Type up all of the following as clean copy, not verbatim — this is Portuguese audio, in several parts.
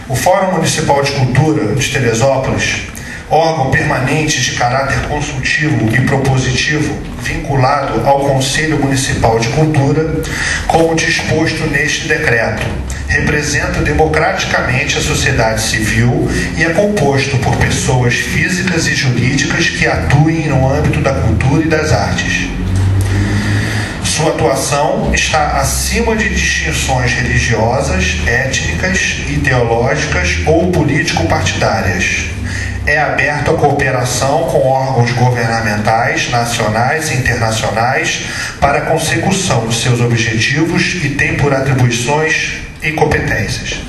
O Fórum Municipal de Cultura de Teresópolis, órgão permanente de caráter consultivo e propositivo, vinculado ao Conselho Municipal de Cultura, como disposto neste decreto, representa democraticamente a sociedade civil e é composto por pessoas físicas e jurídicas que atuem no âmbito da cultura e das artes. Sua atuação está acima de distinções religiosas, étnicas, ideológicas ou político-partidárias. É aberto à cooperação com órgãos governamentais, nacionais e internacionais para a consecução de seus objetivos e tem por atribuições e competências.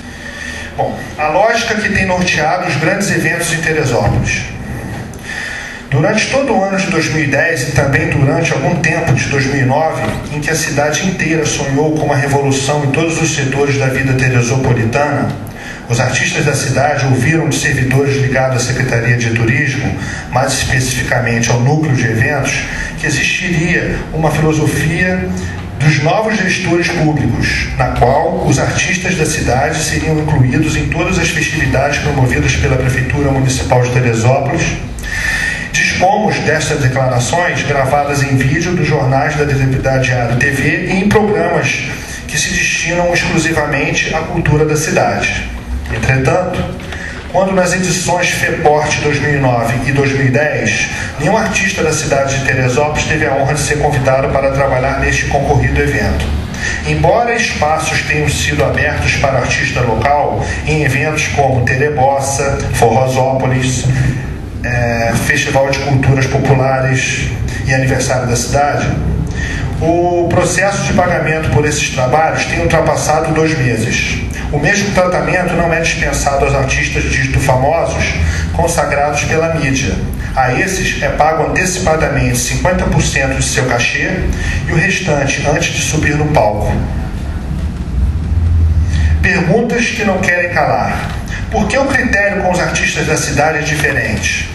Bom, a lógica que tem norteado os grandes eventos em Teresópolis. Durante todo o ano de 2010 e também durante algum tempo de 2009, em que a cidade inteira sonhou com uma revolução em todos os setores da vida teresopolitana, os artistas da cidade ouviram de servidores ligados à Secretaria de Turismo, mais especificamente ao núcleo de eventos, que existiria uma filosofia dos novos gestores públicos, na qual os artistas da cidade seriam incluídos em todas as festividades promovidas pela Prefeitura Municipal de Teresópolis. Dispomos destas declarações gravadas em vídeo dos jornais da Diário TV e em programas que se destinam exclusivamente à cultura da cidade. Entretanto, quando nas edições FEPORT 2009 e 2010, nenhum artista da cidade de Teresópolis teve a honra de ser convidado para trabalhar neste concorrido evento. Embora espaços tenham sido abertos para o artista local em eventos como Terebossa, Forrosópolis, Festival de Culturas Populares e Aniversário da Cidade, o processo de pagamento por esses trabalhos tem ultrapassado 2 meses. O mesmo tratamento não é dispensado aos artistas dito famosos consagrados pela mídia. A esses é pago antecipadamente 50% de seu cachê e o restante antes de subir no palco. Perguntas que não querem calar. Por que o critério com os artistas da cidade é diferente?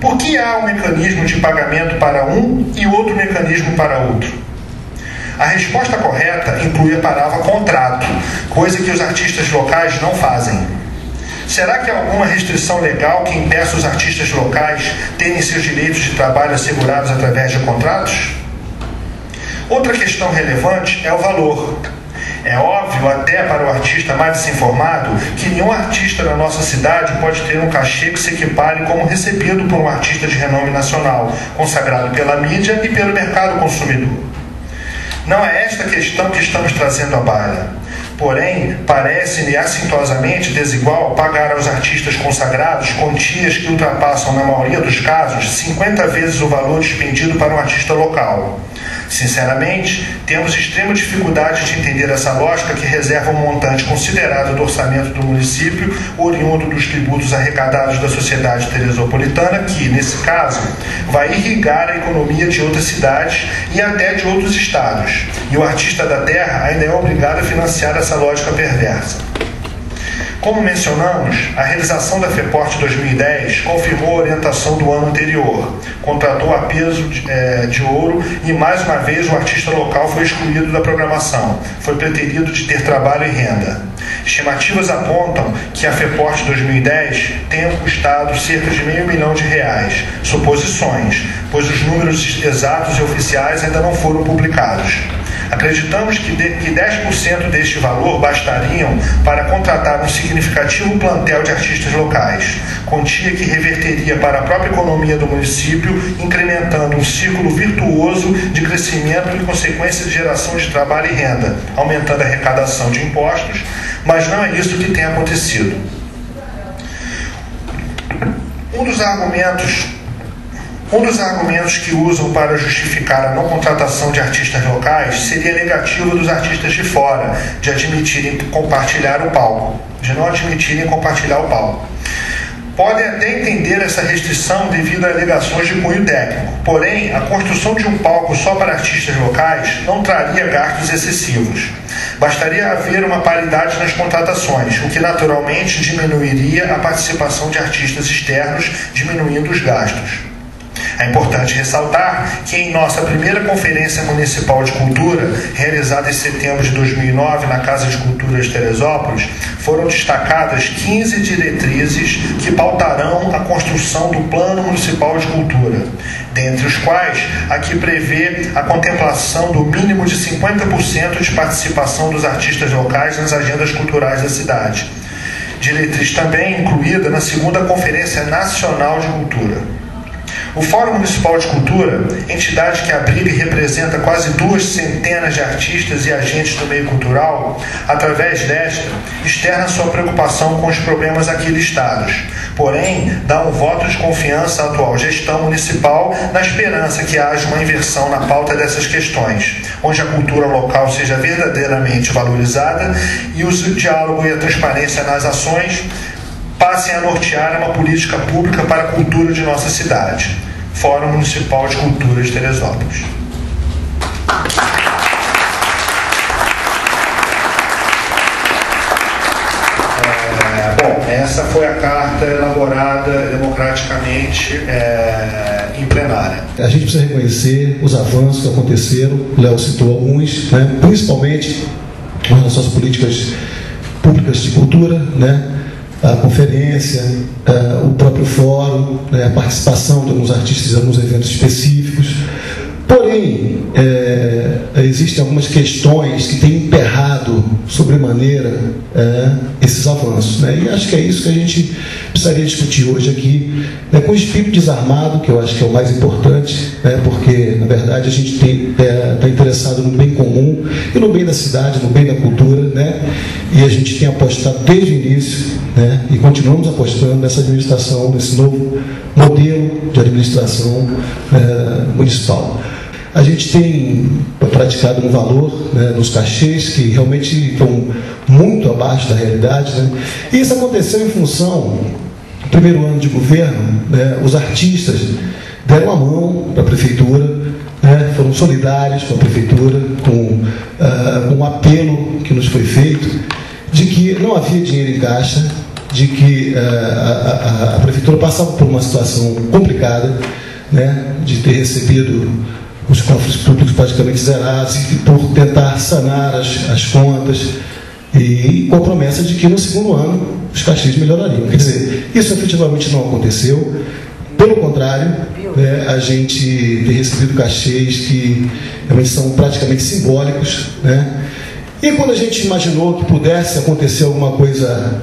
Por que há um mecanismo de pagamento para um e outro mecanismo para outro? A resposta correta inclui a palavra contrato, coisa que os artistas locais não fazem. Será que há alguma restrição legal que impeça os artistas locais terem seus direitos de trabalho assegurados através de contratos? Outra questão relevante é o valor. É óbvio, até para o artista mais desinformado, que nenhum artista da nossa cidade pode ter um cachê que se equipare como recebido por um artista de renome nacional, consagrado pela mídia e pelo mercado consumidor. Não é esta questão que estamos trazendo à baila. Porém, parece-me assintosamente desigual pagar aos artistas consagrados quantias que ultrapassam, na maioria dos casos, 50 vezes o valor despendido para um artista local. Sinceramente, temos extrema dificuldade de entender essa lógica que reserva um montante considerável do orçamento do município, oriundo dos tributos arrecadados da sociedade teresopolitana, que, nesse caso, vai irrigar a economia de outras cidades e até de outros estados. E o artista da terra ainda é obrigado a financiar essa lógica perversa. Como mencionamos, a realização da FEPORT 2010 confirmou a orientação do ano anterior, contratou a peso de ouro e, mais uma vez, o artista local foi excluído da programação, foi preterido de ter trabalho e renda. Estimativas apontam que a FEPORT 2010 tenha custado cerca de R$500 mil, suposições, pois os números exatos e oficiais ainda não foram publicados. Acreditamos que 10% deste valor bastariam para contratar um significativo plantel de artistas locais, quantia que reverteria para a própria economia do município, incrementando um círculo virtuoso de crescimento e consequência de geração de trabalho e renda, aumentando a arrecadação de impostos, mas não é isso que tem acontecido. Um dos argumentos que usam para justificar a não contratação de artistas locais seria a negativa dos artistas de fora de não admitirem compartilhar o palco. Podem até entender essa restrição devido a alegações de cunho técnico. Porém, a construção de um palco só para artistas locais não traria gastos excessivos. Bastaria haver uma paridade nas contratações, o que naturalmente diminuiria a participação de artistas externos, diminuindo os gastos. É importante ressaltar que em nossa primeira Conferência Municipal de Cultura, realizada em setembro de 2009 na Casa de Cultura de Teresópolis, foram destacadas 15 diretrizes que pautarão a construção do Plano Municipal de Cultura, dentre os quais a que prevê a contemplação do mínimo de 50% de participação dos artistas locais nas agendas culturais da cidade. Diretriz também incluída na segunda Conferência Nacional de Cultura. O Fórum Municipal de Cultura, entidade que abriga e representa quase 200 de artistas e agentes do meio cultural, através desta, externa sua preocupação com os problemas aqui listados. Porém, dá um voto de confiança à atual gestão municipal na esperança que haja uma inversão na pauta dessas questões, onde a cultura local seja verdadeiramente valorizada e o diálogo e a transparência nas ações passem a nortear uma política pública para a cultura de nossa cidade. Fórum Municipal de Cultura de Teresópolis. Bom, essa foi a carta elaborada democraticamente em plenária. A gente precisa reconhecer os avanços que aconteceram, o Léo citou alguns, né? Principalmente com relação às políticas públicas de cultura, né? A conferência, o próprio fórum, né, a participação de alguns artistas em alguns eventos específicos. Porém, existem algumas questões que têm emperrado sobremaneira esses avanços, né? E acho que é isso que a gente precisaria discutir hoje aqui, né, com o espírito desarmado, que eu acho que é o mais importante, né, porque, na verdade, a gente está interessado no bem comum e no bem da cidade, no bem da cultura, né? E a gente tem apostado desde o início, né, e continuamos apostando nessa administração, nesse novo modelo de administração municipal. A gente tem praticado um valor, né, nos cachês que realmente estão muito abaixo da realidade, né? E isso aconteceu em função do primeiro ano de governo, né? Os artistas deram a mão para a prefeitura, né? Foram solidários com a prefeitura, com um apelo que nos foi feito de que não havia dinheiro em caixa, de que a prefeitura passava por uma situação complicada, né? De ter recebido os cofres públicos praticamente zerados, por tentar sanar as contas, e com a promessa de que no segundo ano os cachês melhorariam. Quer dizer, isso efetivamente não aconteceu. Pelo contrário, né, a gente tem recebido cachês que realmente são praticamente simbólicos, né? E quando a gente imaginou que pudesse acontecer alguma coisa,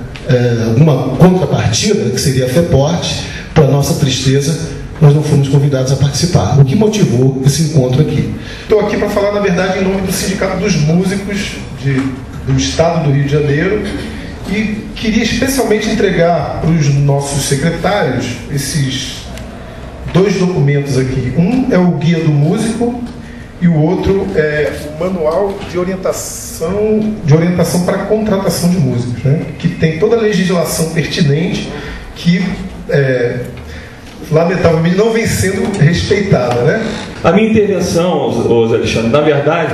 alguma contrapartida, que seria a FEPORT, para nossa tristeza, nós não fomos convidados a participar, o que motivou esse encontro aqui. Estou aqui para falar, na verdade, em nome do Sindicato dos Músicos do Estado do Rio de Janeiro, e queria especialmente entregar para os nossos secretários esses dois documentos aqui. Um é o Guia do Músico e o outro é o Manual de Orientação para a Contratação de Músicos, né? Que tem toda a legislação pertinente que lamentavelmente não vem sendo respeitada, né? A minha intervenção, Alexandre, na verdade,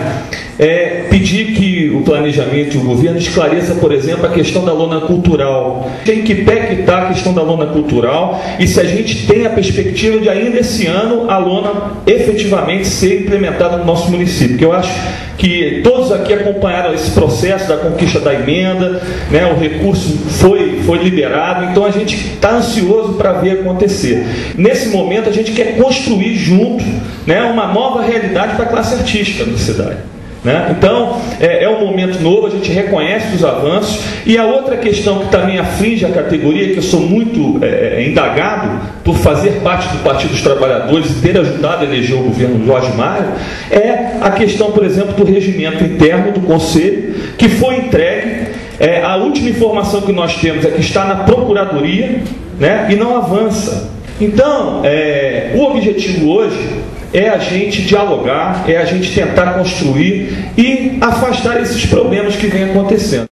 é pedir que o planejamento e o governo esclareça, por exemplo, a questão da lona cultural. Em que pé que está a questão da lona cultural e se a gente tem a perspectiva de ainda esse ano a lona efetivamente ser implementada no nosso município. Porque eu acho que todos aqui acompanharam esse processo da conquista da emenda, né? O recurso foi liberado, então a gente está ansioso para ver acontecer. Nesse momento a gente quer construir junto, né, uma nova realidade para a classe artística da cidade. Né? Então, é um momento novo, a gente reconhece os avanços. E a outra questão que também aflige a categoria, que eu sou muito indagado por fazer parte do Partido dos Trabalhadores e ter ajudado a eleger o governo Jorge Maia, é a questão, por exemplo, do regimento interno do Conselho, que foi entregue. A última informação que nós temos é que está na Procuradoria, né, e não avança. Então, o objetivo hoje é a gente dialogar, é a gente tentar construir e afastar esses problemas que vêm acontecendo.